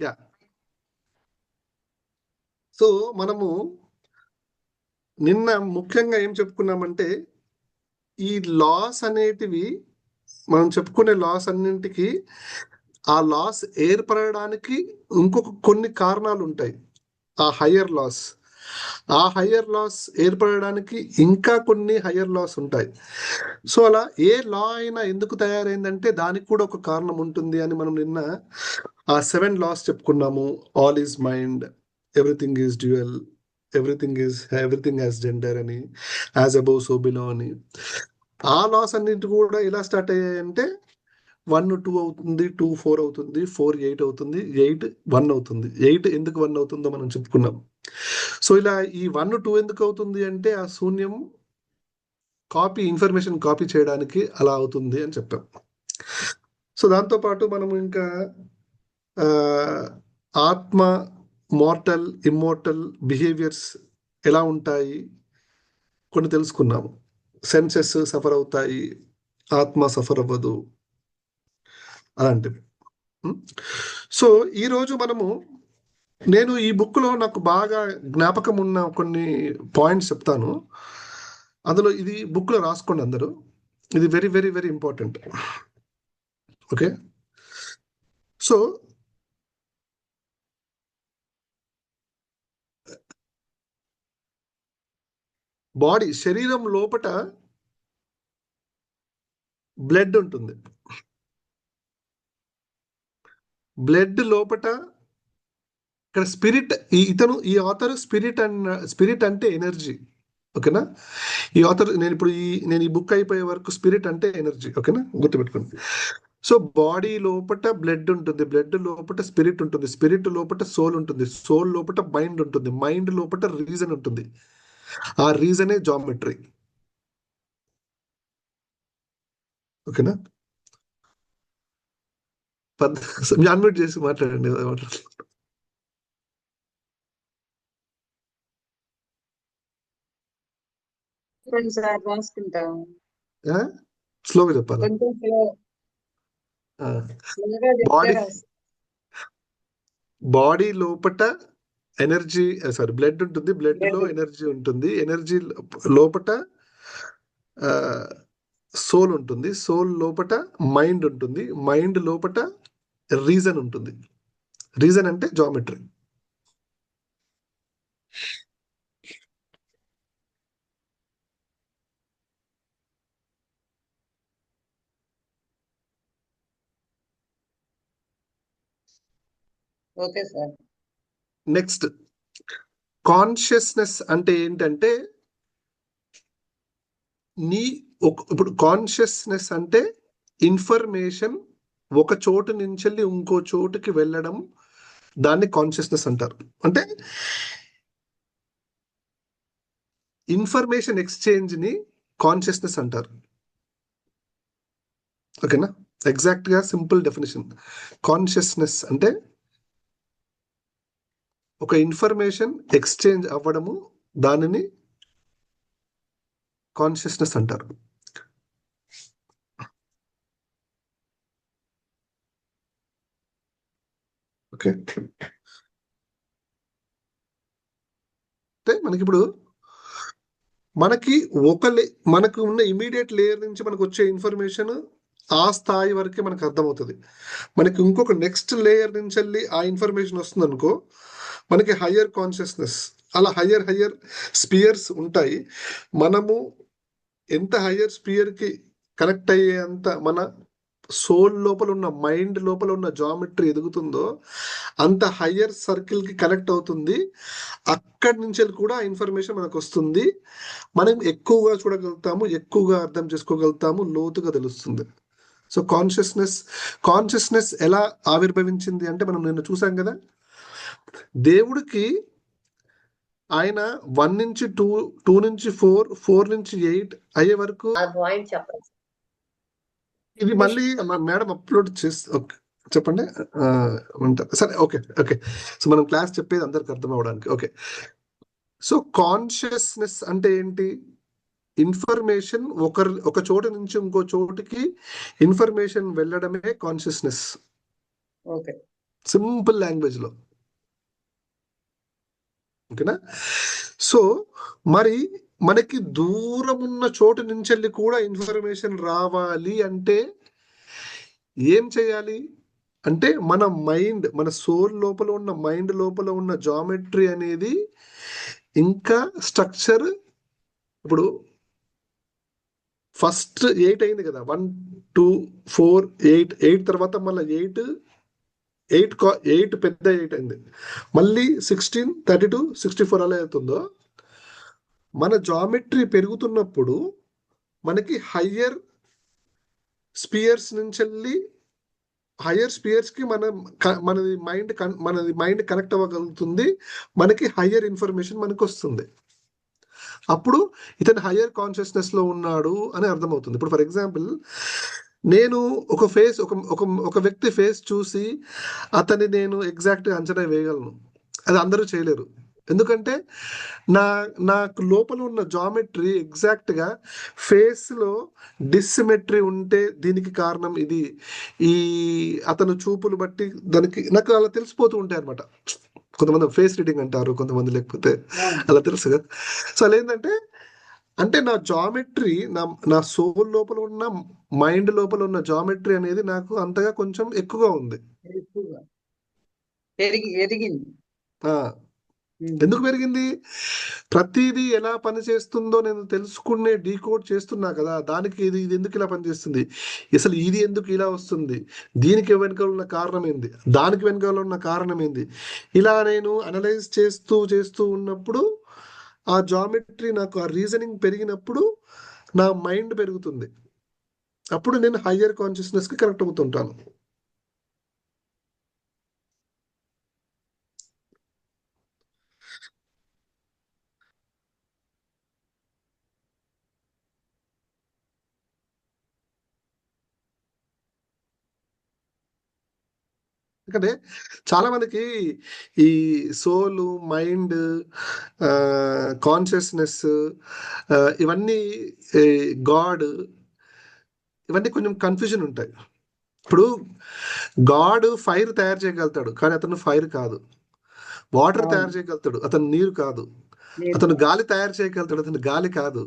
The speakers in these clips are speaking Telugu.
యా. సో మనము నిన్న ముఖ్యంగా ఏం చెప్పుకున్నామంటే ఈ లాస్ అనేటివి, మనం చెప్పుకునే లాస్ అన్నింటికి ఆ లాస్ ఏర్పడడానికి ఇంకొక కొన్ని కారణాలు ఉంటాయి. ఆ హయ్యర్ లాస్ ఏర్పడడానికి ఇంకా కొన్ని హయ్యర్ లాస్ ఉంటాయి. సో అలా ఏ లా అయినా ఎందుకు తయారైందంటే దానికి కూడా ఒక కారణం ఉంటుంది అని మనం నిన్న ఆ 7 లాస్ చెప్పుకున్నాము. All is mind, everything is dual, everything has gender అని, యాజ్ అబౌవ్ సో బిలో అని. ఆ లాస్ అన్నింటి కూడా ఎలా స్టార్ట్ అయ్యాయంటే 1 2 అవుతుంది, 2 4 అవుతుంది, 4 8 అవుతుంది, 8 1 అవుతుంది. 8 ఎందుకు 1 అవుతుందో మనం చెప్పుకున్నాం. సో ఇలా ఈ 1 2 ఎందుకు అవుతుంది అంటే ఆ శూన్యం ఇన్ఫర్మేషన్ కాపీ చేయడానికి అలా అవుతుంది అని చెప్పాం. సో దాంతోపాటు మనం ఇంకా ఆత్మ, మార్టల్, ఇమ్మోర్టల్ బిహేవియర్స్ ఎలా ఉంటాయి కొన్ని తెలుసుకున్నాము. సెన్సెస్ సఫర్ అవుతాయి, ఆత్మ సఫర్ అవ్వదు, అలాంటివి. సో ఈరోజు నేను ఈ బుక్లో నాకు బాగా జ్ఞాపకం ఉన్న కొన్ని పాయింట్స్ చెప్తాను. అందులో ఇది బుక్లో రాసుకోండి అందరూ. ఇది very very very important. Okay. So శరీరం లోపట బ్లడ్ ఉంటుంది. బ్లడ్ లోపట ఇక్కడ స్పిరిట్, ఈ ఆథర్ స్పిరిట్ అంటే ఎనర్జీ. ఓకేనా. ఈ ఆథర్ నేను ఈ బుక్ అయిపోయే వరకు స్పిరిట్ అంటే ఎనర్జీ. ఓకేనా, గుర్తుపెట్టుకోండి. సో బాడీ లోపట బ్లడ్ ఉంటుంది, బ్లడ్ లోపట స్పిరిట్ ఉంటుంది, స్పిరిట్ లోపట సోల్ ఉంటుంది, సోల్ లోపట మైండ్ ఉంటుంది, మైండ్ లోపట రీజన్ ఉంటుంది. ఆ రీజనే జామెట్రీ. ఓకేనా. అన్మ్యూట్ చేసి మాట్లాడండి. స్లోగా చెప్పాలా? బాడీ బాడీ లోపట ఎనర్జీ, బ్లడ్ ఉంటుంది, బ్లడ్ లో ఎనర్జీ ఉంటుంది, ఎనర్జీ లోపట సోల్ ఉంటుంది, సోల్ లోపట మైండ్ ఉంటుంది, మైండ్ లోపట రీజన్ ఉంటుంది. రీజన్ అంటే geometry. Okay sir. Next, consciousness అంటే ఏంటంటే ఇప్పుడు కాన్షియస్నెస్ అంటే ఇన్ఫర్మేషన్ ఒక చోటు నుంచి ఇంకో చోటుకి వెళ్ళడం, దాన్ని కాన్షియస్నెస్ అంటారు. అంటే ఇన్ఫర్మేషన్ ఎక్స్చేంజ్ ని కాన్షియస్నెస్ అంటారు. ఓకేనా. ఎగ్జాక్ట్ గా సింపుల్ డెఫినేషన్, కాన్షియస్నెస్ అంటే ఒక ఇన్ఫర్మేషన్ ఎక్స్చేంజ్ అవ్వడము, దానిని కాన్షియస్నెస్ అంటారు. ఓకే. అంటే మనకు ఉన్న ఇమీడియట్ లేయర్ నుంచి మనకు వచ్చే ఇన్ఫర్మేషన్ ఆ స్థాయి వరకే మనకు అర్థమవుతుంది. మనకి ఇంకొక నెక్స్ట్ లేయర్ నుంచి వెళ్ళి ఆ ఇన్ఫర్మేషన్ వస్తుంది అనుకో, మనకి హయ్యర్ కాన్షియస్నెస్, అలా హయ్యర్ స్పియర్స్ ఉంటాయి. మనము ఎంత హయ్యర్ స్పియర్ కి కనెక్ట్ అయ్యేంత మన సోల్ లోపల ఉన్న, మైండ్ లోపల ఉన్న జామెట్రీ ఎదుగుతుందో అంత హయ్యర్ సర్కిల్ కి కనెక్ట్ అవుతుంది. అక్కడి నుంచి కూడా ఇన్ఫర్మేషన్ మనకు వస్తుంది. మనం ఎక్కువగా చూడగలుగుతాము, ఎక్కువగా అర్థం చేసుకోగలుగుతాము, లోతుగా తెలుస్తుంది. సో కాన్షియస్నెస్ ఎలా ఆవిర్భవించింది అంటే మనం నిన్న చూసాం కదా. దేవుడికి ఆయన 1 నుంచి 2, 2 నుంచి 4, 4 నుంచి 8 అయ్యే వరకు ఇది మళ్ళీ మేడం అప్లోడ్ చేసి చెప్పండి. సరే, ఓకే. సో మనం క్లాస్ చెప్పేది అందరికి అర్థం అవడానికి. ఓకే. సో కాన్షియస్నెస్ అంటే ఏంటి? ఇన్ఫర్మేషన్ ఒక చోటు నుంచి ఇంకో చోటుకి ఇన్ఫర్మేషన్ వెళ్ళడమే కాన్షియస్నెస్. ఓకే. సింపుల్ లాంగ్వేజ్లో. ఓకేనా? సో మరి మనకి దూరం ఉన్న చోటు నుంచి వెళ్ళి కూడా ఇన్ఫర్మేషన్ రావాలి అంటే ఏం చేయాలి అంటే, మన మైండ్, మన సోల్ లోపల ఉన్న మైండ్ లోపల ఉన్న జామెట్రీ అనేది ఇంకా స్ట్రక్చర్. ఇప్పుడు ఫస్ట్ 8 అయింది కదా, 1 2 4 8, 8 తర్వాత మళ్ళీ 8 8 8 పెద్ద 8 అయింది, మళ్ళీ 16 32 64 అలా అవుతుందో, మన జామెట్రీ పెరుగుతున్నప్పుడు మనకి హయ్యర్ స్పియర్స్ నుంచి వెళ్ళి హయ్యర్ స్పియర్స్ కి మనది మైండ్ కనెక్ట్ అవ్వగలుగుతుంది, మనకి హయ్యర్ ఇన్ఫర్మేషన్ మనకు వస్తుంది. అప్పుడు ఇతను హయ్యర్ కాన్షియస్నెస్ లో ఉన్నాడు అని అర్థమవుతుంది. ఇప్పుడు ఫర్ ఎగ్జాంపుల్, నేను ఒక ఫేస్ ఒక ఒక ఒక వ్యక్తి ఫేస్ చూసి అతన్ని నేను ఎగ్జాక్ట్గా అంచనా వేయగలను, అది అందరూ చేయలేరు. ఎందుకంటే నా నాకు లోపల ఉన్న జామెట్రీ ఎగ్జాక్ట్గా ఫేస్లో డిస్సిమెట్రీ ఉంటే దీనికి కారణం ఇది, ఈ అతను చూపులు బట్టి దానికి నాకు అలా తెలిసిపోతూ ఉంటాయి అనమాట. కొంతమంది ఫేస్ రీడింగ్ అంటారు, కొంతమంది లేకపోతే అలా తెలుసు కదా. సో అలా ఏంటంటే, అంటే నా జామెట్రీ, నా సోల్ లోపల ఉన్న మైండ్ లోపల ఉన్న జామెట్రీ అనేది నాకు అంతగా కొంచెం ఎక్కువగా ఉంది. ఎదిగింది. ఎందుకు పెరిగింది? ప్రతిదీ ఎలా పని చేస్తుందో నేను తెలుసుకునే డీకోడ్ చేస్తున్నా కదా, దానికి ఇది ఇది ఎందుకు ఇలా పనిచేస్తుంది, అసలు ఇది ఎందుకు ఇలా వస్తుంది, దీనికి వెనుక ఉన్న కారణం ఏంది, దానికి వెనుక ఉన్న కారణం ఏంది, ఇలా నేను అనలైజ్ చేస్తూ చేస్తూ ఉన్నప్పుడు ఆ జామెట్రీ, నాకు ఆ రీజనింగ్ పెరిగినప్పుడు నా మైండ్ పెరుగుతుంది. అప్పుడు నేను హయ్యర్ కాన్షియస్నెస్కి కనెక్ట్ అవుతుంటాను. ఎందుకంటే చాలా మందికి ఈ సోలు, మైండ్, కాన్షియస్నెస్, ఇవన్నీ, గాడ్, ఇవన్నీ కొంచెం కన్ఫ్యూజన్ ఉంటాయి. ఇప్పుడు గాడ్ ఫైర్ తయారు చేయగలుగుతాడు, కానీ అతను ఫైర్ కాదు. వాటర్ తయారు చేయగలుగుతాడు, అతను నీరు కాదు. అతను గాలి తయారు చేయగలుగుతాడు, అతను గాలి కాదు.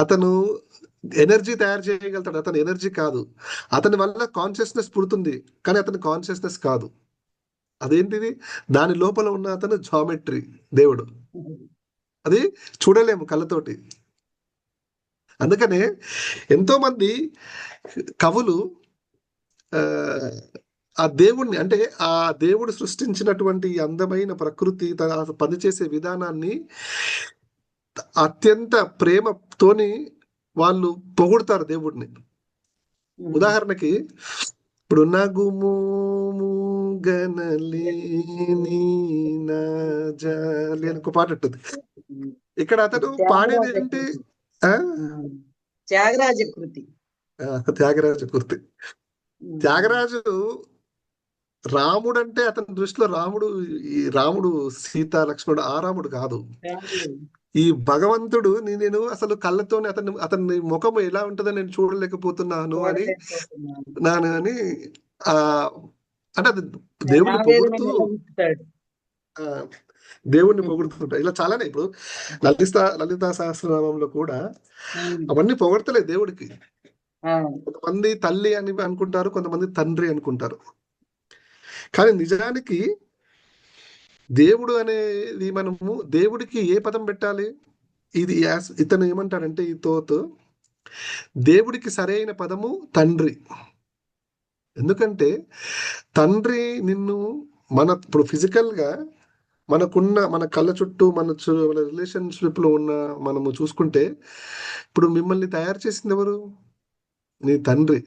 అతను ఎనర్జీ తయారు చేయగలుగుతాడు, అతను ఎనర్జీ కాదు. అతని వల్ల కాన్షియస్నెస్ పుడుతుంది, కానీ అతని కాన్షియస్నెస్ కాదు. అదేంటిది? దాని లోపల ఉన్న అతను జామెట్రీ, దేవుడు. అది చూడలేము కళ్ళతోటి. అందుకనే ఎంతో మంది కవులు ఆ దేవుణ్ణి, అంటే ఆ దేవుడు సృష్టించినటువంటి అందమైన ప్రకృతి, పనిచేసే విధానాన్ని అత్యంత ప్రేమతోని వాళ్ళు పొగుడతారు దేవుడిని. ఉదాహరణకి ఇప్పుడు నగుమోము గనలేని నా జాలి అని ఒక పాట ఉంటుంది. ఇక్కడ అతను పాడేది ఏంటి? త్యాగరాజ కృతి. త్యాగరాజ కృతి. త్యాగరాజు రాముడు అంటే అతని దృష్టిలో రాముడు, ఈ రాముడు సీత లక్ష్మణుడు ఆ రాముడు కాదు. ఈ భగవంతుడు నేను అసలు కళ్ళతోనే అతని ముఖం ఎలా ఉంటుందని నేను చూడలేకపోతున్నాను అని నాను అని అంటే అది దేవుడిని పొగుడుతూ, దేవుణ్ణి పొగుడుతుంటాడు. ఇలా చాలానే. ఇప్పుడు లలితా సహస్రనామంలో కూడా అవన్నీ పొగడతలేదు దేవుడికి. కొంతమంది తల్లి అని అనుకుంటారు, కొంతమంది తండ్రి అనుకుంటారు. కానీ నిజానికి దేవుడు అనేది, మనము దేవుడికి ఏ పదం పెట్టాలి? ఇది ఇతను ఏమంటాడంటే, ఈ తోతు, దేవుడికి సరైన పదము తండ్రి. ఎందుకంటే తండ్రి నిన్ను ఇప్పుడు ఫిజికల్గా మన కళ్ళ చుట్టూ మన రిలేషన్షిప్ లో ఉన్న మనము చూసుకుంటే, ఇప్పుడు మిమ్మల్ని తయారు చేసింది ఎవరు? నీ తండ్రి.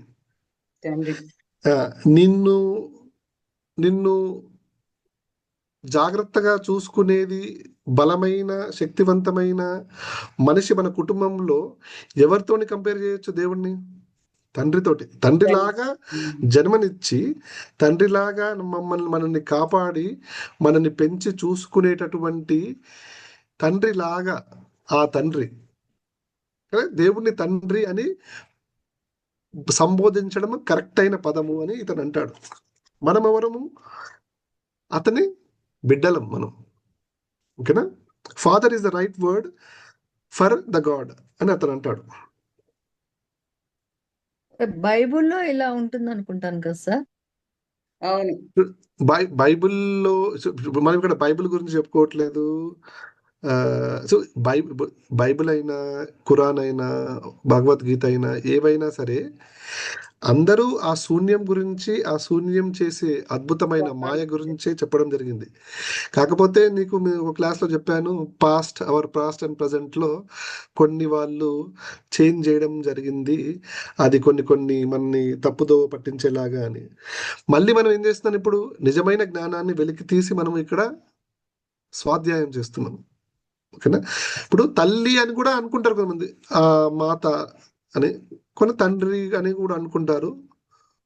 నిన్ను నిన్ను జాగ్రత్తగా చూసుకునేది బలమైన, శక్తివంతమైన మనిషి మన కుటుంబంలో ఎవరితోని కంపేర్ చేయొచ్చు దేవుణ్ణి? తండ్రితోటి. తండ్రిలాగా జన్మనిచ్చి, తండ్రిలాగా మనల్ని కాపాడి, మనల్ని పెంచి చూసుకునేటటువంటి తండ్రిలాగా ఆ తండ్రి, దేవుణ్ణి తండ్రి అని సంబోధించడం కరెక్ట్ అయిన పదము అని ఇతను అంటాడు. మనమెవరము? అతని బిడ్డలం మనం. ఓకేనా? Father is the right word for the God అని అతను అంటాడు. బైబుల్లో ఇలా ఉంటుంది అనుకుంటాను కదా సార్. అవును. బైబిల్లో మనం ఇక్కడ బైబిల్ గురించి చెప్పుకోవట్లేదు. సో బైబిల్ అయినా, ఖురాన్ అయినా, భగవద్గీత అయినా, ఏవైనా సరే అందరూ ఆ శూన్యం గురించి, ఆ శూన్యం చేసే అద్భుతమైన మాయ గురించే చెప్పడం జరిగింది. కాకపోతే నీకు ఒక క్లాస్లో చెప్పాను, అవర్ పాస్ట్ అండ్ ప్రజెంట్లో కొన్ని వాళ్ళు చేంజ్ చేయడం జరిగింది, అది కొన్ని కొన్ని మనని తప్పుదో పట్టించేలాగా అని. మళ్ళీ మనం ఏం చేస్తున్నాం ఇప్పుడు? నిజమైన జ్ఞానాన్ని వెలికి తీసి మనం ఇక్కడ స్వాధ్యాయం చేస్తున్నాం. ఓకేనా? ఇప్పుడు తల్లి అని కూడా అనుకుంటారు కొంతమంది, ఆ మాత అని, కొన్ని తండ్రి అని కూడా అనుకుంటారు.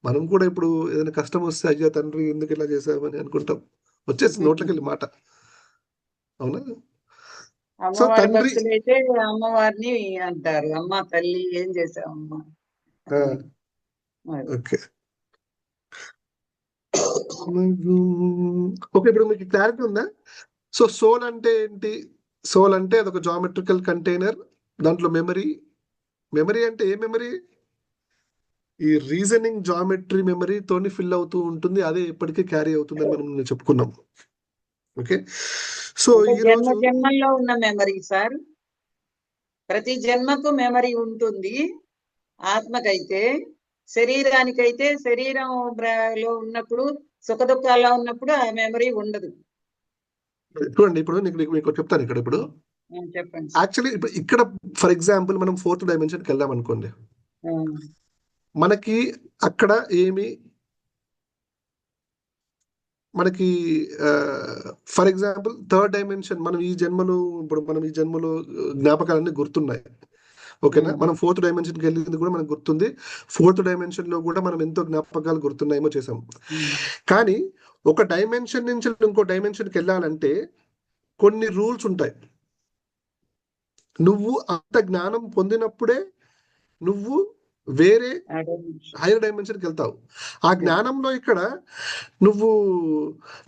మనం కూడా ఇప్పుడు ఏదైనా కష్టం వస్తే అయ్యో తండ్రి ఎందుకు ఇలా చేసామని అనుకుంటాం, వచ్చేసి నోట్లకి వెళ్ళి మాట. అవునా? సో అమ్మవారి తండ్రి, భక్తులైతే అమ్మవారిని అంటారు, అమ్మ తల్లి ఏం చేసావమ్మా. ఓకే ఓకే, ఇప్పుడు మీకు క్లారిటీ ఉందా? సో సోల్ అంటే ఏంటి? సోల్ అంటే అదొక జామెట్రికల్ కంటైనర్, దాంట్లో మెమరీ. మెమరీ అంటే ఏ మెమరీ? ఈ రీజనింగ్ జామెట్రీ మెమరీ తోని ఫిల్ అవుతూ ఉంటుంది, అదే ఎప్పటికీ క్యారీ అవుతుందని మనం చెప్పుకున్నాం. ఓకే, సో అంటే ఈ జన్మ రోజు జన్మల్లో ఉన్న మెమరీ సార్. ప్రతి జన్మకు మెమరీ ఉంటుంది ఆత్మకైతే. శరీరానికైతే శరీరం లో ఉన్నప్పుడు సుఖ దుఃఖాల్లో ఉన్నప్పుడు ఆ మెమరీ ఉండదు. చూడండి, ఇప్పుడు మీకు చెప్తాను ఇక్కడ. ఇప్పుడు చెప్పండి సార్. యాక్చువల్లీ ఇప్పుడు ఇక్కడ ఫర్ ఎగ్జాంపుల్ మనం 4th డైమెన్షన్కి వెళ్ళాం అనుకోండి, మనకి అక్కడ ఏమి, మనకి ఫర్ ఎగ్జాంపుల్ 3rd డైమెన్షన్, మనం ఈ జన్మలో, ఇప్పుడు మనం ఈ జన్మలో జ్ఞాపకాలన్నీ గుర్తున్నాయి. ఓకేనా? మనం 4th డైమెన్షన్కి వెళ్ళింది కూడా మనకు గుర్తుంది. 4th డైమెన్షన్ లో కూడా మనం ఎంతో జ్ఞాపకాలు గుర్తున్నాయేమో చేసాం. కానీ ఒక డైమెన్షన్ నుంచి ఇంకో డైమెన్షన్కి వెళ్ళాలంటే కొన్ని రూల్స్ ఉంటాయి. నువ్వు అంత జ్ఞానం పొందినప్పుడే నువ్వు వేరే హైయర్ డైమెన్షన్కి వెళ్తావు. ఆ జ్ఞానంలో ఇక్కడ నువ్వు,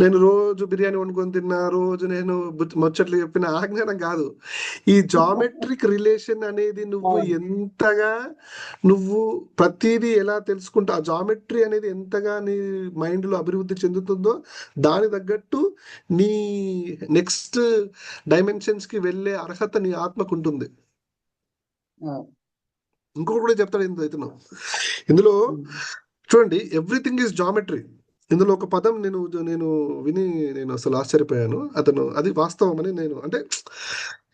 నేను రోజు బిర్యానీ వండుకొని తిన్నా, రోజు నేను ముచ్చట్లు చెప్పిన, ఆ జ్ఞానం కాదు. ఈ జామెట్రిక్ రిలేషన్ అనేది నువ్వు ఎంతగా, నువ్వు ప్రతిదీ ఎలా తెలుసుకుంటా, ఆ జామెట్రీ అనేది ఎంతగా నీ మైండ్లో అభివృద్ధి చెందుతుందో దాని తగ్గట్టు నీ నెక్స్ట్ డైమెన్షన్స్కి వెళ్ళే అర్హత నీ ఆత్మకు ఉంటుంది. ఇంకొకటి కూడా చెప్తాడు ఇతను ఇందులో. చూడండి, ఎవ్రీథింగ్ ఈజ్ జామెట్రీ. ఇందులో ఒక పదం నేను నేను విని నేను అసలు ఆశ్చర్యపోయాను. అతను అది వాస్తవం అని, నేను అంటే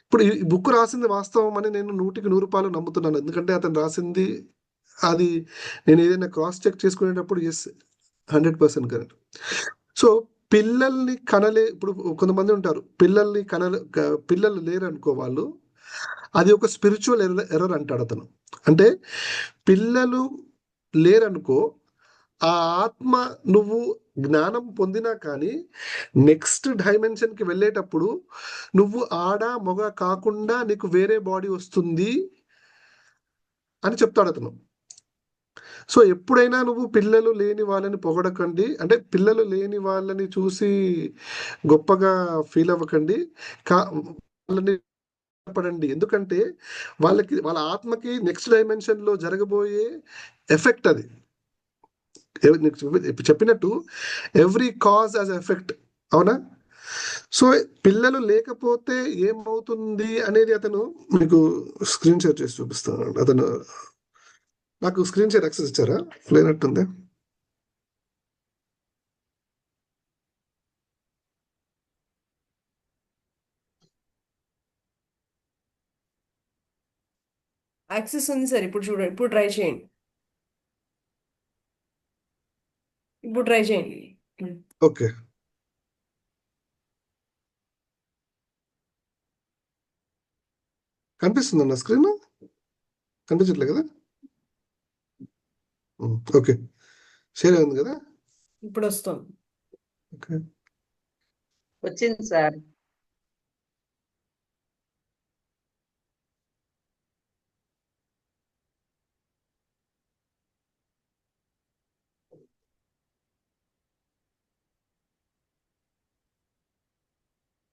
ఇప్పుడు ఈ బుక్ రాసింది వాస్తవం అని నేను 100% నమ్ముతున్నాను. ఎందుకంటే అతను రాసింది అది, నేను ఏదైనా క్రాస్ చెక్ చేసుకునేటప్పుడు ఎస్, 100% కరెక్ట్. సో పిల్లల్ని ఇప్పుడు కొంతమంది ఉంటారు, పిల్లలు లేరు అనుకో వాళ్ళు, అది ఒక స్పిరిచువల్ ఎర్రర్ అంటాడు అతను. అంటే పిల్లలు లేరనుకో, ఆ ఆత్మ నువ్వు జ్ఞానం పొందినా కానీ నెక్స్ట్ డైమెన్షన్కి వెళ్ళేటప్పుడు నువ్వు ఆడ మొగ కాకుండా నీకు వేరే బాడీ వస్తుంది అని చెప్తాడు అతను. సో ఎప్పుడైనా నువ్వు పిల్లలు లేని వాళ్ళని పొగడకండి, అంటే పిల్లలు లేని వాళ్ళని చూసి గొప్పగా ఫీల్ అవ్వకండి, వాళ్ళని పడండి. ఎందుకంటే వాళ్ళ ఆత్మకి నెక్స్ట్ డైమెన్షన్ లో జరగబోయే ఎఫెక్ట్ అది. చెప్పినట్టు ఎవ్రీ కాజ్ యాజ్ ఎఫెక్ట్. అవునా? సో పిల్లలు లేకపోతే ఏమవుతుంది అనేది అతను మీకు స్క్రీన్ షేర్ చేసి చూపిస్తాను. అతను నాకు స్క్రీన్ షేర్ యాక్సెస్ ఇచ్చారా? లేనట్టుంది. యాక్సెస్ ఉంది సార్. ఇప్పుడు చూడండి, ఇప్పుడు ట్రై చేయండి. ఇప్పుడు ట్రై చేయండి. ఓకే, కనిపిస్తుందన్న స్క్రీన్? కనిపించట్లేదు కదా? ఓకే, షేర్ అయింది కదా? ఇప్పుడు వస్తుంది. ఓకే, వచ్చింది సార్.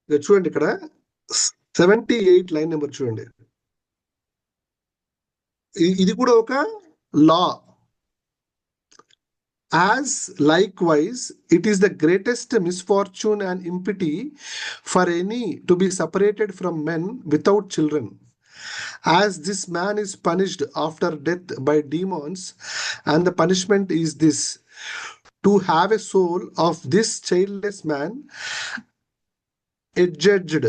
ఇక చూడండి ఇక్కడ 78 లైన్ నెంబర్ చూడండి. ఇది కూడా ఒక లా. As likewise, it is the greatest misfortune and impiety for any to be separated from men without children. As this man is punished after death by demons, and the punishment is this, to have a soul of this childless man adjudged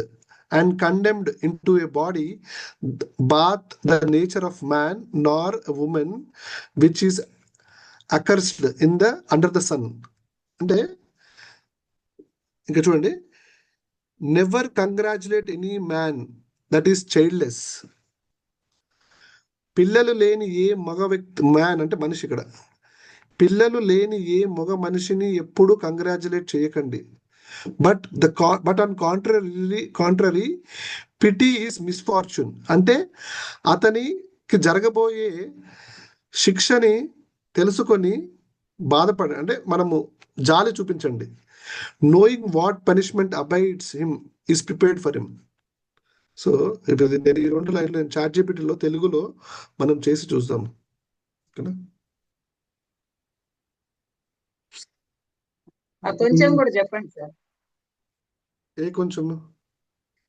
and condemned into a body, both the nature of man nor a woman, which is accursed in the under the sun. అంటే ఇంకా చూడండి, never congratulate any man that is childless. పిల్లలు లేని ఏ మగ వ్యక్తి, మ్యాన్ అంటే మనిషి, ఇక్కడ పిల్లలు లేని ఏ మగ మనిషిని ఎప్పుడు కంగ్రాచులేట్ చేయకండి. But on contrary pity is misfortune. అంటే అతనికి జరగబోయే శిక్షని తెలుసుకొని బాధపడ, అంటే మనము జాలి చూపించండి. Knowing what punishment abides him is prepared for him. So ఇప్పుడు నేను ఈ 2 లైన్లు నేను ChatGPTలో తెలుగులో మనం చేసి చూద్దాం. కొంచెం కూడా చెప్పండి సార్. ఏ కొంచెం?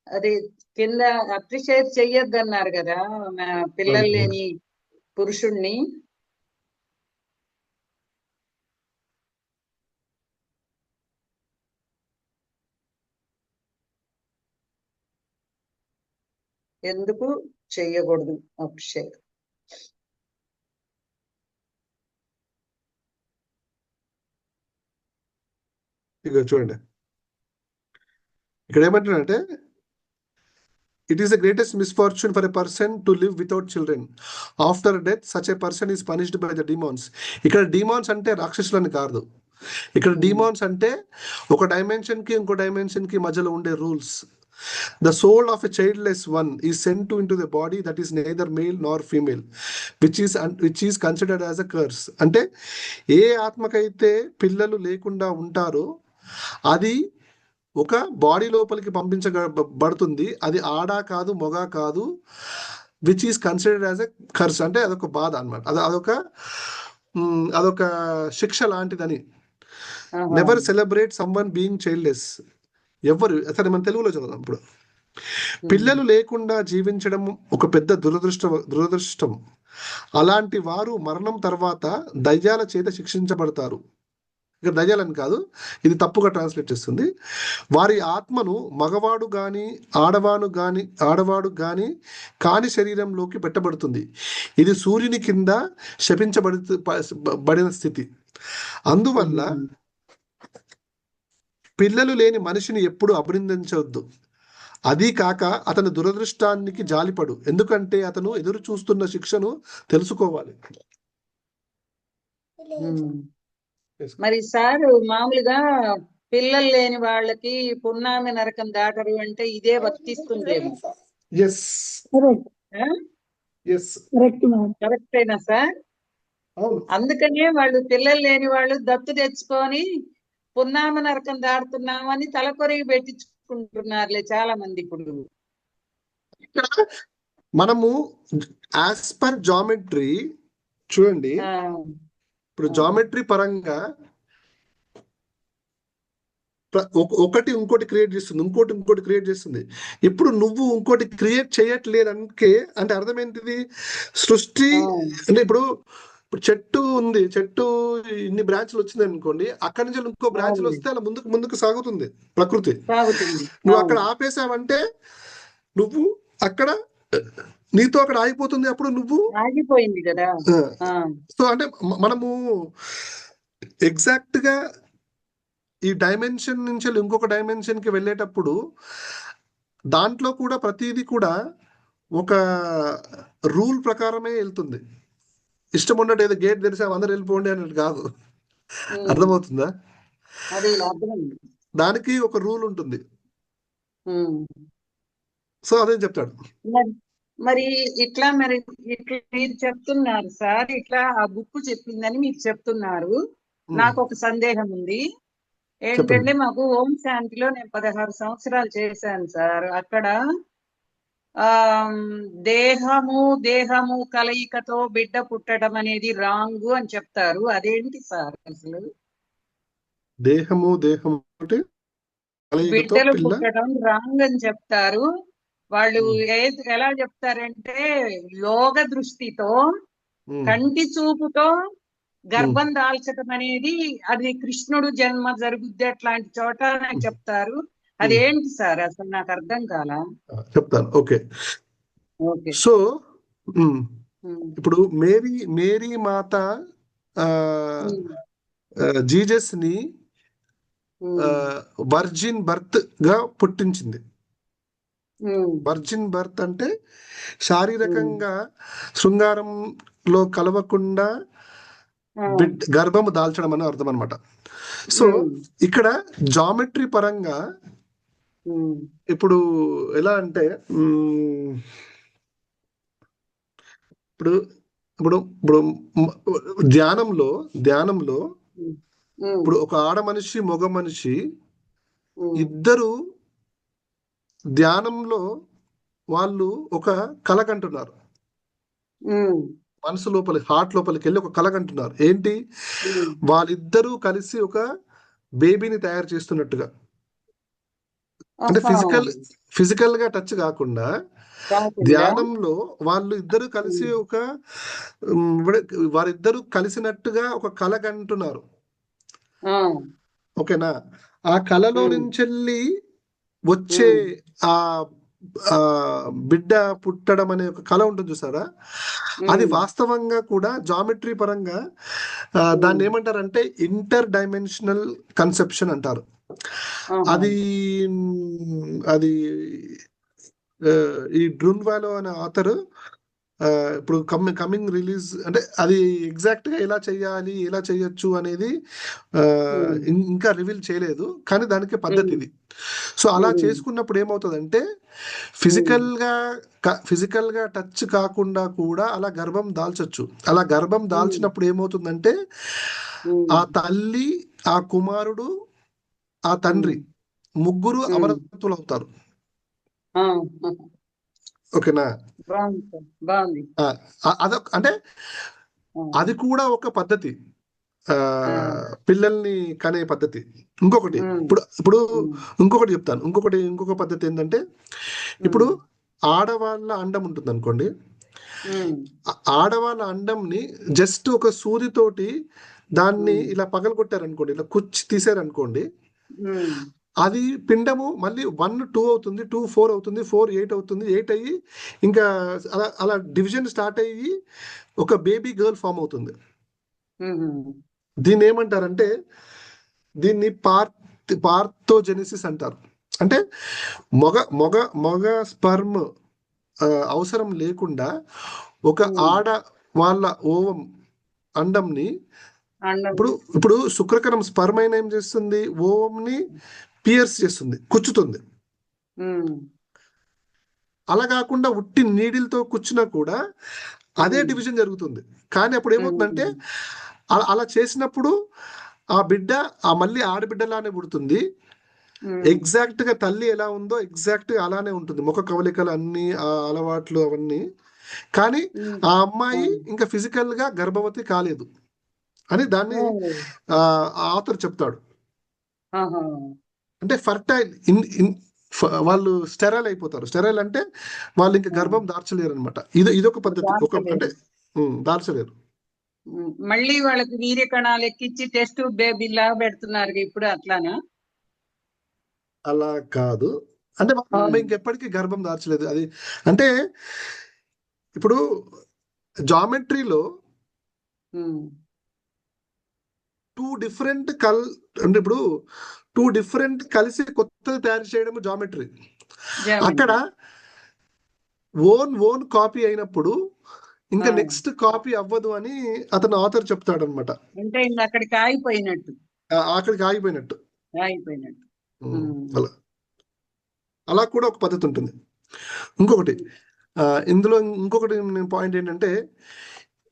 అది కింద అప్రిషియేట్ చెయ్యొద్దన్నారు కదా పిల్లలు లేని పురుషుణ్ణి. ఎందుకు చెయ్యకూడదు అప్రిషియేట్? ఇక చూడండి, ఇక్కడ ఏమంటున్నారంటే, it is the greatest misfortune for a person to live without children. After death such a person is punished by the demons. ఇక్కడ డిమాన్స్ అంటే రాక్షసులని కాదు. ఇక్కడ డిమాన్స్ అంటే ఒక డైమెన్షన్ కి ఇంకో డైమెన్షన్ కి మధ్యలో ఉండే rules. The soul of a childless one is sent into the body that is neither male nor female, which is considered as a curse. అంటే ఏ ఆత్మకైతే పిల్లలు లేకుండా ఉంటారో అది ఒక బాడీ లోపలికి పంపించబడుతుంది. అది ఆడా కాదు, మొగ కాదు. Which is considered as a curse. అంటే అదొక బాధ అనమాట. అదొక శిక్ష లాంటిదని. Never celebrate someone being childless. ఎవరు అసలు మన తెలుగులో చదువుదాం ఇప్పుడు. పిల్లలు లేకుండా జీవించడం ఒక పెద్ద దురదృష్టం. అలాంటి వారు మరణం తర్వాత దయ్యాల చేత శిక్షించబడతారు. ఇక్కడ దయ్యాలని కాదు, ఇది తప్పుగా ట్రాన్స్లేట్ చేస్తుంది. వారి ఆత్మను మగవాడు గాని ఆడవాడు గాని కాని శరీరంలోకి పెట్టబడుతుంది. ఇది సూర్యుని కింద శపించబడిన స్థితి. అందువల్ల పిల్లలు లేని మనిషిని ఎప్పుడు అభినందించవద్దు. అది కాక అతని దురదృష్టానికి జాలిపడు, ఎందుకంటే అతను ఎదురు చూస్తున్న శిక్షను తెలుసుకోవాలి. మరి సార్ మామూలుగా పిల్లలు లేని వాళ్ళకి పున్నామి నరకం దాటరు అంటే ఇదే వర్తిస్తుందేమో. కరెక్టేనా సార్? అందుకనే వాళ్ళు పిల్లలు లేని వాళ్ళు దత్తు తెచ్చుకొని పున్నామ నరకం దాడుతున్నామని తలకొరిగి పెట్టించుకుంటున్నారులే చాలా మంది. ఇప్పుడు మనము యాజ్ పర్ జామెట్రీ చూడండి, ఇప్పుడు జామెట్రీ పరంగా ఒకటి ఇంకోటి క్రియేట్ చేస్తుంది, ఇంకోటి క్రియేట్ చేస్తుంది. ఇప్పుడు నువ్వు ఇంకోటి క్రియేట్ చేయట్లేదు అంటే అర్థం ఏంటిది? సృష్టి అంటే ఇప్పుడు చెట్టు ఉంది, చెట్టు ఇన్ని బ్రాంచ్లు వచ్చింది అనుకోండి, అక్కడి నుంచి ఇంకో బ్రాంచ్లు వస్తే అలా ముందుకు సాగుతుంది ప్రకృతి. నువ్వు అక్కడ ఆపేసావంటే నువ్వు అక్కడ నీతో అక్కడ ఆగిపోతుంది. అప్పుడు నువ్వు ఆగిపోయింది కదా. సో అంటే మనము ఎగ్జాక్ట్ గా ఈ డైమెన్షన్ నుంచి ఇంకొక డైమెన్షన్ కి వెళ్ళేటప్పుడు దాంట్లో కూడా ప్రతిదీ కూడా ఒక రూల్ ప్రకారమే వెళ్తుంది. ఇష్టం ఉన్నట్టు ఏదో గేట్ తెరిసా అందరు వెళ్ళిపోండి అన్నట్టు కాదు. అర్థమవుతుందా? దానికి ఒక రూల్ ఉంటుంది. సో అదే చెప్తాడు. మరి ఇట్లా మీరు చెప్తున్నారు సార్, ఇట్లా ఆ బుక్ చెప్పిందని మీరు చెప్తున్నారు. నాకు ఒక సందేహం ఉంది. చెప్పండి. ఏంటంటే మాకు ఓం శాంతిలో నేను 16 సంవత్సరాలు చేశాను సార్. అక్కడ ఆ దేహము కలయికతో బిడ్డ పుట్టడం అనేది రాంగ్ అని చెప్తారు. అదేంటి సార్ అసలు? దేహము అంటే కలయికతో బిడ్డలు పిల్ల. పుట్టడం రాంగ్ అని చెప్తారు. వాళ్ళు ఉమ్, ఎలా చెప్తారంటే యోగ దృష్టితో ఉమ్, కంటి చూపుతో ఉమ్, గర్భం దాల్చడం అనేది అది కృష్ణుడు జన్మ జరుగుద్ది అట్లాంటి చోట అని చెప్తారు. ఉమ్. అదేంటి సార్ అసలు నాకు అర్థం కాలా. చెప్తాను. ఓకే. ఓకే. సో ఉమ్, ఉమ్, ఇప్పుడు మేరీ మాత ఆ, ఉమ్, జీజస్ ని ఉమ్, వర్జిన్ బర్త్ గా పుట్టించింది. ఉమ్, వర్జిన్ బర్త్ అంటే ఉమ్, శారీరకంగా శృంగారంలో కలవకుండా ఆ, గర్భము దాల్చడం అని అర్థం అనమాట. సో ఉమ్, ఇక్కడ జామెట్రీ పరంగా ఉమ్, ఇప్పుడు ఎలా అంటే మ్, ఇప్పుడు ఇప్పుడు ఇప్పుడు ధ్యానంలో ఉమ్, ఉమ్, ఇప్పుడు ఒక ఆడ మనిషి మగ మనిషి ఉమ్, ఇద్దరు ధ్యానంలో వాళ్ళు ఒక కల కంటున్నారు. ఉమ్, మనసు లోపలి హార్ట్ లోపలికి వెళ్ళి ఒక కల కంటున్నారు. ఏంటి? ఉమ్. వాళ్ళిద్దరూ కలిసి ఒక బేబీని తయారు చేస్తున్నట్టుగా. అంటే ఆహా. ఫిజికల్ గా టచ్ కాకుండా కాకుండా ధ్యానంలో వాళ్ళు ఇద్దరు కలిసి ఉమ్, ఒక వారిద్దరూ కలిసినట్టుగా ఒక కల కంటున్నారు. ఆ, ఓకేనా? ఆ కలలో ఉమ్, నుంచెల్లి వచ్చే ఉమ్, ఆ ఆ బిడ్డ పుట్టడం అనే ఒక కళ ఉంటుంది చూసారా? అది ఉమ్, వాస్తవంగా కూడా జామెట్రీ పరంగా దాన్ని ఉమ్, ఏమంటారంటే ఇంటర్ డైమెన్షనల్ కన్సెప్షన్ అంటారు. ఆహా. అది అది ఈ డ్రున్వాలో అనే ఆథర్ ఇప్పుడు కమింగ్ రిలీజ్ అంటే అది ఎగ్జాక్ట్ గా ఎలా చెయ్యాలి, ఎలా చెయ్యొచ్చు అనేది ఆ, ఉమ్, ఇంకా రివీల్ చేయలేదు. కానీ దానికి పద్ధతి ఉమ్, ఇది. సో అలా ఉమ్, చేసుకున్నప్పుడు ఏమవుతుందంటే ఉమ్, ఫిజికల్ గా టచ్ కాకుండా కూడా అలా గర్భం దాల్చొచ్చు. అలా గర్భం ఉమ్, దాల్చినప్పుడు ఏమవుతుందంటే ఆ ఉమ్, తల్లి, ఆ కుమారుడు, ఆ తండ్రి ఉమ్, ముగ్గురు ఉమ్. అమరత్తులు అవుతారు. ఆ, ఓకేనా? బాగుంది సార్, బాగుంది. ఆ, అదొక అంటే ఆ, అది కూడా ఒక పద్ధతి. ఆ, ఆ, పిల్లల్ని కనే పద్ధతి. ఇంకొకటి ఉమ్, ఇప్పుడు ఇప్పుడు ఉమ్, ఇంకొకటి చెప్తాను. ఇంకొక పద్ధతి ఏంటంటే ఇప్పుడు ఉమ్, ఆడవాళ్ళ అండం ఉంటుంది అనుకోండి. ఉమ్, ఆడవాళ్ళ అండంని జస్ట్ ఒక సూదితోటి దాన్ని ఉమ్, ఇలా పగలగొట్టారనుకోండి, ఇలా కుచ్చి తీసారనుకోండి, ఉమ్, అది పిండము మళ్ళీ 1 2 అవుతుంది, 2 4 అవుతుంది, 4 8 అవుతుంది, 8 అయ్యి ఇంకా అలా అలా డివిజన్ స్టార్ట్ అయ్యి ఒక బేబీ గర్ల్ ఫామ్ అవుతుంది. ఉమ్, దీన్ని ఏమంటారంటే దీన్ని పార్థోజెనిసిస్ అంటారు. అంటే మొగ మొగ మొగ స్పర్మ్ అవసరం లేకుండా ఒక ఉమ్. ఆడ వాళ్ళ ఓవం అండంని అండం. ఇప్పుడు ఇప్పుడు శుక్రకణం స్పర్మ్ అయినా ఏం చేస్తుంది? ఓవంని పియర్స్ చేస్తుంది, కుచ్చుతుంది. ఉమ్, అలా కాకుండా ఉట్టి నీడిల్తో కుచ్చినా కూడా అదే ఉమ్, డివిజన్ జరుగుతుంది. కానీ అప్పుడు ఏమవుతుందంటే ఉమ్, అలా చేసినప్పుడు ఆ బిడ్డ మళ్ళీ ఆడబిడ్డలానే పుడుతుంది. ఉమ్, ఎగ్జాక్ట్ గా తల్లి ఎలా ఉందో ఎగ్జాక్ట్ గా అలానే ఉంటుంది, ముఖ కవలికలు అన్ని, ఆ అలవాట్లు అవన్నీ. కానీ ఉమ్. ఆ అమ్మాయి ఇంకా ఫిజికల్ గా గర్భవతి కాలేదు అని దాన్ని ఓ, ఆథర్ చెప్తాడు. ఆహా. అంటే ఫర్టైల్ వాళ్ళు స్టెరైల్ అయిపోతారు. స్టెరైల్ అంటే వాళ్ళు ఇంకా ఆ, గర్భం దాల్చలేరు అనమాట. ఇదొక పద్ధతి. అంటే దాచలేరు. దాల్చలేరు. మళ్ళీ వాళ్ళకి వీర్య కణాలు ఎక్కించి టెస్ట్ బేబీ లాగా పెడుతున్నారు ఇప్పుడు, అట్లానా? అలా కాదు. అంటే ఆమె ఉమ్, ఇంకెప్పటికీ గర్భం దాల్చలేదు. అది అంటే ఇప్పుడు జామెట్రీలో ఉమ్. 2 డిఫరెంట్ అంటే ఇప్పుడు 2 డిఫరెంట్ కలిసి కొత్తది తయారు చేయడం జామెట్రీ. అక్కడ జామెంట్రీ. ఓన్ కాపీ అయినప్పుడు ఇంకా ఆ, నెక్స్ట్ కాపీ అవ్వదు అని అతను ఆథర్ చెప్తాడు అనమాట. అంటే ఇంకా అక్కడికి ఆగిపోయినట్టు. అక్కడికి ఆగిపోయినట్టు. ఆగిపోయినట్టు. ఉమ్, ఉమ్, అలా అలా కూడా ఒక పద్ధతి ఉంటుంది. ఇంకొకటి ఇందులో ఇంకొకటి నేను పాయింట్ ఏంటంటే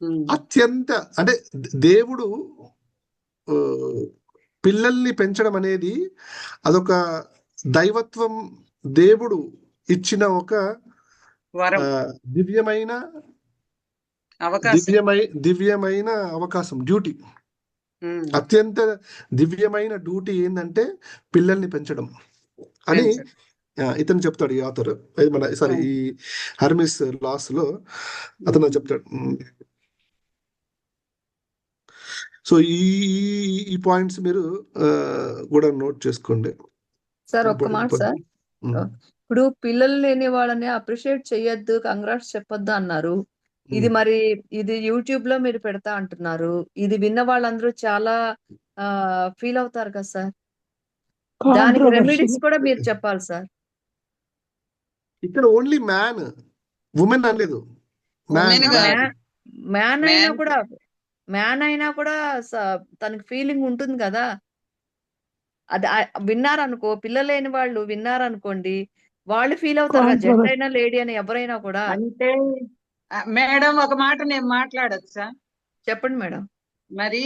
ఉమ్, అత్యంత అంటే దేవుడు ఆ, పిల్లల్ని పెంచడం అనేది అదొక దైవత్వం, దేవుడు ఇచ్చిన ఒక వరం, దివ్యమైన అవకాశం. దివ్యమైన అవకాశం, డ్యూటీ. ఉమ్, అత్యంత దివ్యమైన డ్యూటీ ఏంటంటే పిల్లల్ని పెంచడం అని పెంచండి. ఇతను చెప్తాడు, ఈ ఆథర్. మన సారీ, ఈ హెర్మిస్ లాస్ లో అతను చెప్తాడు. సో ఈ పాయింట్స్ మీరు కూడా నోట్ చేసుకోండి. సార్ ఒక్క మాట సార్, ఇప్పుడు పిల్లలు లేని వాళ్ళని అప్రిషియేట్ చెయ్యొద్దు, కంగ్రాట్స్ చెప్పొద్దు అన్నారు. ఇది మరి ఇది యూట్యూబ్ లో మీరు పెడతా అంటున్నారు. ఇది విన్న వాళ్ళందరూ చాలా ఫీల్ అవుతారు కదా సార్. దానికి రెమెడీస్ కూడా మీరు చెప్పాలి సార్. ఇక్కడ ఓన్లీ మ్యాన్, ఉమెన్ అనలేదు. Women కాదు. మ్యాన్ అయినా Man. కూడా, మ్యాన్ అయినా కూడా తనకి ఫీలింగ్ ఉంటుంది కదా. అది విన్నారనుకో, పిల్లలు లేని వాళ్ళు విన్నారనుకోండి, వాళ్ళు ఫీల్ అవుతారు కదా, జెంట్ అయినా లేడీ అని ఎవరైనా కూడా. అంటే మేడం ఒక మాట నేను మాట్లాడొచ్చా? చెప్పండి మేడం. మరి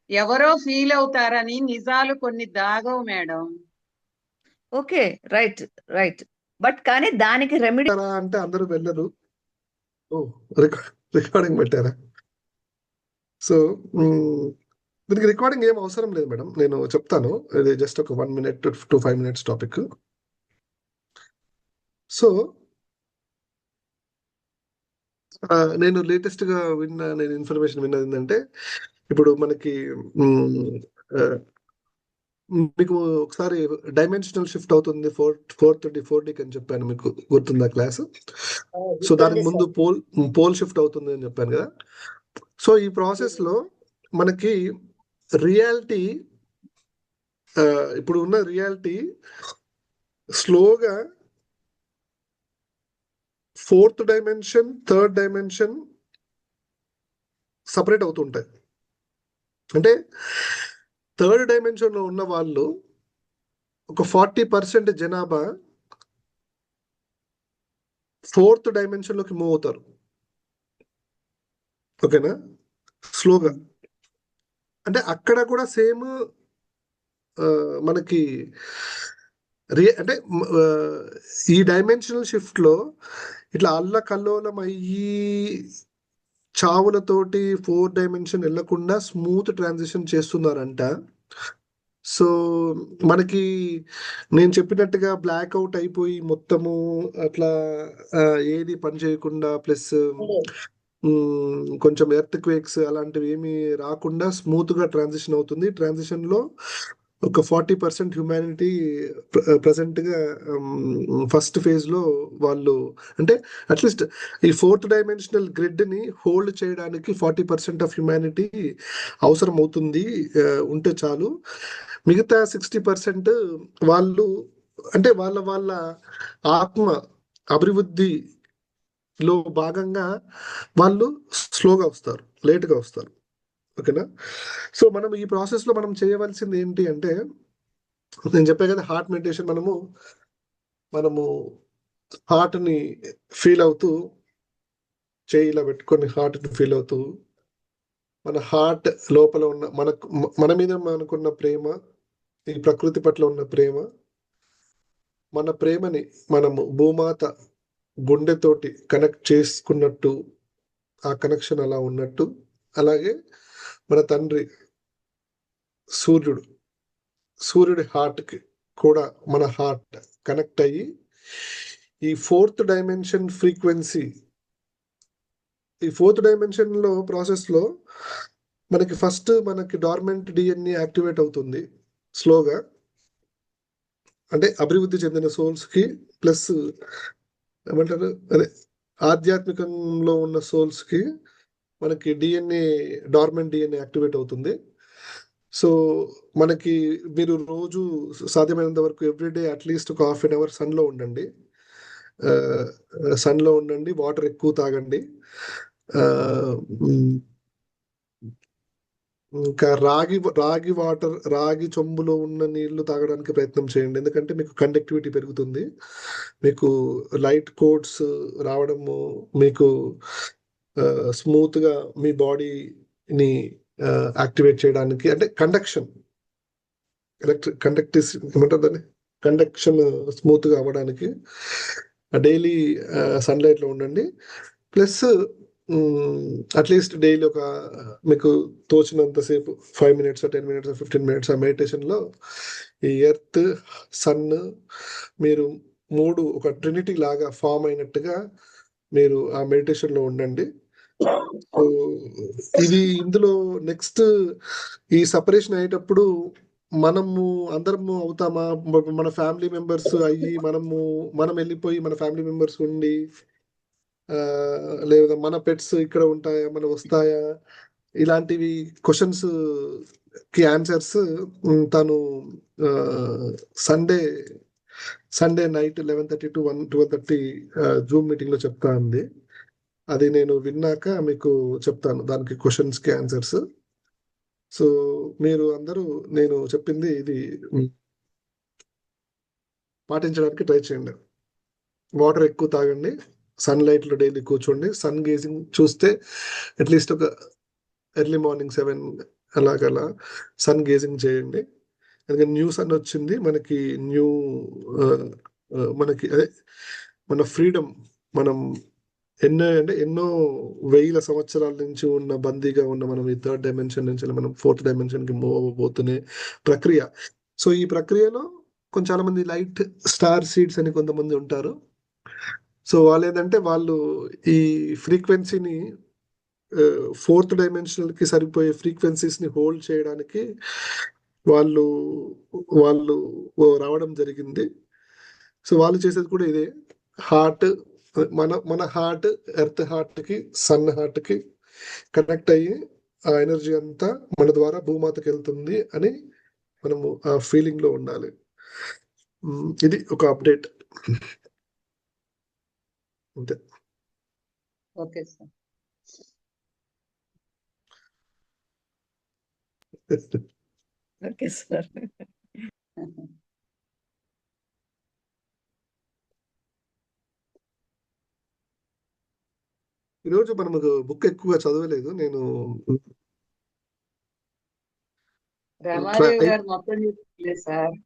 ఎవరో ఫీల్ అవుతారని నిజాలు కొన్ని దాగవు మేడం. Okay, right right. బట్ కానీ దానికి రెమెడీ అంటే అందరూ వెళ్ళరు. రికార్డింగ్ పెట్టారా? సో దీనికి రికార్డింగ్ ఏం అవసరం లేదు మేడం, నేను చెప్తాను. ఇది జస్ట్ ఒక 1 minute to 5 minutes topic. So నేను లేటెస్ట్ గా నేను ఇన్ఫర్మేషన్ విన్నది ఏంటంటే, ఇప్పుడు మనకి మీకు ఒకసారి డైమెన్షనల్ షిఫ్ట్ అవుతుంది 4D అని చెప్పాను, మీకు గుర్తుందా క్లాస్? సో దానికి ముందు పోల్ షిఫ్ట్ అవుతుంది అని చెప్పాను కదా. సో ఈ ప్రాసెస్ లో మనకి రియాలిటీ, ఇప్పుడు ఉన్న రియాలిటీ స్లోగా 4th dimension, 3rd dimension separate అవుతుంటాయి. అంటే 3rd డైమెన్షన్ లో ఉన్న వాళ్ళు ఒక 40% జనాభా 4th డైమెన్షన్ లోకి మూవ్ అవుతారు. ఓకేనా? స్లోగా. అంటే అక్కడ కూడా సేమ్ మనకి అంటే ఈ డైమెన్షనల్ షిఫ్ట్ లో ఇట్లా అల్లకల్లోలం అయ్యి చావులతోటి 4th డైమెన్షన్ వెళ్లకుండా స్మూత్ ట్రాన్సిషన్ చేస్తున్నారంట. సో మనకి నేను చెప్పినట్టుగా బ్లాక్ అవుట్ అయిపోయి మొత్తము అట్లా ఏది పని చేయకుండా, ప్లస్ కొంచెం ఎర్త్ క్వేక్స్ అలాంటివి ఏమి రాకుండా స్మూత్ గా ట్రాన్సిషన్ అవుతుంది. ట్రాన్సిషన్ లో ఒక 40% హ్యూమానిటీ ప్రజెంట్ గా ఫస్ట్ ఫేజ్ లో వాళ్ళు, అంటే అట్లీస్ట్ ఈ 4th డైమెన్షనల్ గ్రిడ్ ని హోల్డ్ చేయడానికి 40% ఆఫ్ హ్యూమానిటీ అవసరం అవుతుంది. ఉంటే చాలు. మిగతా 60% వాళ్ళు, అంటే వాళ్ళ ఆత్మ అభివృద్ధిలో భాగంగా వాళ్ళు స్లోగా వస్తారు, లేట్గా వస్తారు. ఓకేనా? సో మనం ఈ ప్రాసెస్ లో మనం చేయవలసింది ఏంటి అంటే, నేను చెప్పే కదా హార్ట్ మెడిటేషన్, మనము హార్ట్ ని ఫీల్ అవుతూ, చేయి ఇలా పెట్టుకొని హార్ట్ ని ఫీల్ అవుతూ, మన హార్ట్ లోపల ఉన్న మన మీద మనకున్న ప్రేమ, ఈ ప్రకృతి పట్ల ఉన్న ప్రేమ, మన ప్రేమని మనము భూమాత గుండెతోటి కనెక్ట్ చేసుకున్నట్టు, ఆ కనెక్షన్ అలా ఉన్నట్టు, అలాగే మన తండ్రి సూర్యుడి హార్ట్ కి కూడా మన హార్ట్ కనెక్ట్ అయ్యి, ఈ 4th డైమెన్షన్ ఫ్రీక్వెన్సీ, ఈ 4th డైమెన్షన్ లో ప్రాసెస్ లో మనకి ఫస్ట్ డార్మెంట్ డిఎన్ఏ యాక్టివేట్ అవుతుంది స్లోగా. అంటే అభివృద్ధి చెందిన సోల్స్ కి, ప్లస్ ఏమంటారు, అదే ఆధ్యాత్మికంలో ఉన్న సోల్స్ కి మనకి డార్మెంట్ డిఎన్ఏ యాక్టివేట్ అవుతుంది. సో మనకి మీరు రోజు సాధ్యమైనంత వరకు ఎవ్రీడే అట్లీస్ట్ ఒక 1/2 hour సన్లో ఉండండి. వాటర్ ఎక్కువ తాగండి. ఇంకా రాగి చెంబులో ఉన్న నీళ్లు తాగడానికి ప్రయత్నం చేయండి, ఎందుకంటే మీకు కండక్టివిటీ పెరుగుతుంది, మీకు లైట్ కోడ్స్ రావడము, మీకు స్మూత్ గా మీ బాడీని యాక్టివేట్ చేయడానికి, అంటే కండక్షన్ ఏమంటారు దాన్ని, కండక్షన్ స్మూత్గా అవ్వడానికి డైలీ సన్లైట్లో ఉండండి. ప్లస్ అట్లీస్ట్ డైలీ ఒక మీకు తోచినంతసేపు 5 minutes 10 minutes 15 minutes ఆ మెడిటేషన్లో ఈ ఎర్త్, సన్, మీరు మూడు ఒక ట్రినిటీ లాగా ఫామ్ అయినట్టుగా మీరు ఆ మెడిటేషన్లో ఉండండి. సో ఇది ఇందులో నెక్స్ట్ ఈ సపరేషన్ అయ్యేటప్పుడు మనము అందరము అవుతామా, మన ఫ్యామిలీ మెంబర్స్ అయ్యి మనం వెళ్ళిపోయి మన ఫ్యామిలీ మెంబర్స్ ఉండి లేదా మన పెట్స్ ఇక్కడ ఉంటాయా, మన వస్తాయా, ఇలాంటివి క్వశ్చన్స్ కి ఆన్సర్స్ తను Sunday night 11:30 to 12:30 Zoom meeting లో చెప్తా ఉంది. అది నేను విన్నాక మీకు చెప్తాను దానికి క్వశ్చన్స్ కి ఆన్సర్స్. సో మీరు అందరూ నేను చెప్పింది ఇది పాటించడానికి ట్రై చేయండి. వాటర్ ఎక్కువ తాగండి, సన్లైట్ లో డైలీ కూర్చోండి, సన్ గేజింగ్ చూస్తే అట్లీస్ట్ ఒక ఎర్లీ మార్నింగ్ 7 అలాగలా సన్ గేజింగ్ చేయండి. ఎందుకంటే న్యూ సన్ వచ్చింది మనకి, మనకి అదే మన ఫ్రీడమ్, మనం ఎన్నో వేల సంవత్సరాల నుంచి ఉన్న బందీగా ఉన్న మనం ఈ 3rd dimension నుంచి మనం 4th dimension కి మూవ్ అవ్వబోతున్న ప్రక్రియ. సో ఈ ప్రక్రియలో చాలా మంది లైట్ స్టార్ సీడ్స్ అని కొంతమంది ఉంటారు. సో వాళ్ళు ఏంటంటే వాళ్ళు ఈ ఫ్రీక్వెన్సీని 4th dimension కి సరిపోయే ఫ్రీక్వెన్సీస్ ని హోల్డ్ చేయడానికి వాళ్ళు రావడం జరిగింది. సో వాళ్ళు చేసేది కూడా ఇదే. హార్ట్, మన హార్ట్ ఎర్త్ హార్ట్ కి సన్ హార్ట్ కి కనెక్ట్ అయ్యి ఆ ఎనర్జీ అంతా మన ద్వారా భూమాతకి వెళ్తుంది అని మనము ఆ ఫీలింగ్ లో ఉండాలి. ఇది ఒక అప్డేట్ అంతే. Okay sir. Okay sir. ఈరోజు మనము బుక్ ఎక్కువగా చదవలేదు. నేను రామాదేవి గారు మొత్తం చెప్పలేదు సార్.